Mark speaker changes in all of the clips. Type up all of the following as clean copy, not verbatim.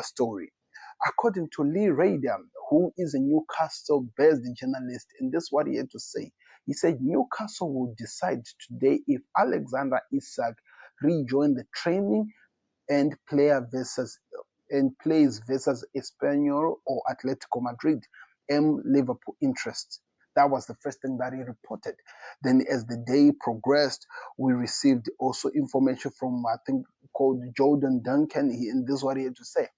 Speaker 1: story. According to Lee Raider, who is a Newcastle-based journalist, and this is what he had to say. He said Newcastle will decide today if Alexander Isak rejoin the training and plays versus Espanyol or Atletico Madrid and Liverpool interests. That was the first thing that he reported. Then, as the day progressed, we received also information from, I think, called Jordan Duncan, and this is what he had to say.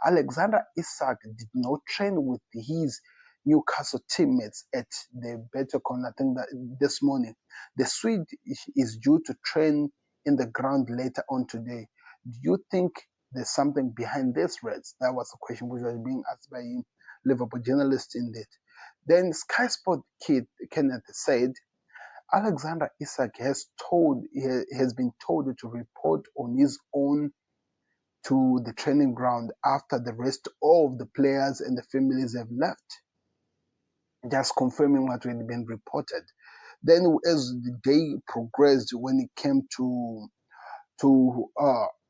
Speaker 1: Alexander Isak did not train with his Newcastle teammates at the Betacon, I think, that this morning. The Swede is due to train in the ground later on today. Do you think there's something behind this, Reds? That was the question which was being asked by Liverpool journalists indeed. Then Sky Sport kid Kenneth said Alexander Isak has been told to report on his own to the training ground after the rest of the players and the families have left. Just confirming what had been reported. Then, as the day progressed, when it came to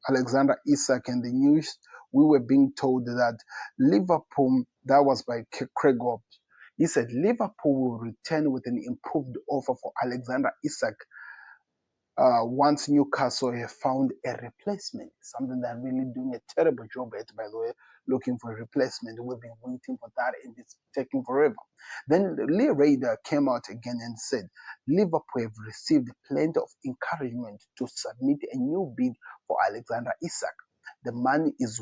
Speaker 1: Alexander Isak and the news, we were being told that Liverpool, that was by Craig Hobbs, he said Liverpool will return with an improved offer for Alexander Isak once Newcastle have found a replacement, something that really doing a terrible job at, by the way, looking for a replacement. We've been waiting for that and it's taking forever. Then Lee Raider came out again and said, Liverpool have received plenty of encouragement to submit a new bid for Alexander Isak. The money is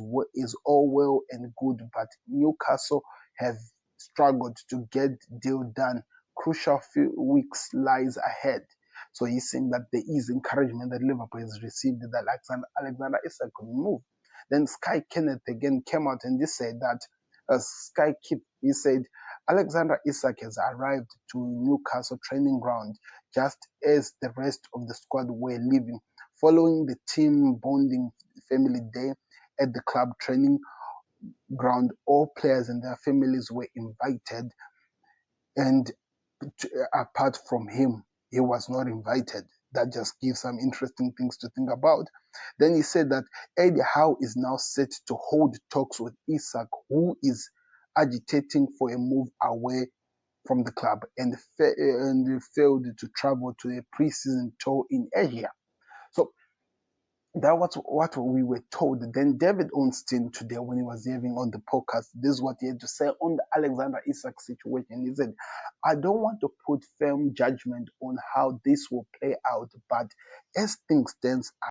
Speaker 1: all well and good, but Newcastle have struggled to get deal done. Crucial few weeks lies ahead. So he's saying that there is encouragement that Liverpool has received that Alexander Isak could move. Then Sky Kenneth again came out and he said that he said Alexander Isak has arrived to Newcastle training ground just as the rest of the squad were leaving, following the team bonding family day at the club training ground. All players and their families were invited, and apart from him, he was not invited. That just gives some interesting things to think about. Then he said that Eddie Howe is now set to hold talks with Isak, who is agitating for a move away from the club and failed to travel to a preseason tour in Asia. So that was what we were told. Then David Ornstein today, when he was having on the podcast, this is what he had to say on the Alexander Isak situation. He said, I don't want to put firm judgment on how this will play out, but as things stand,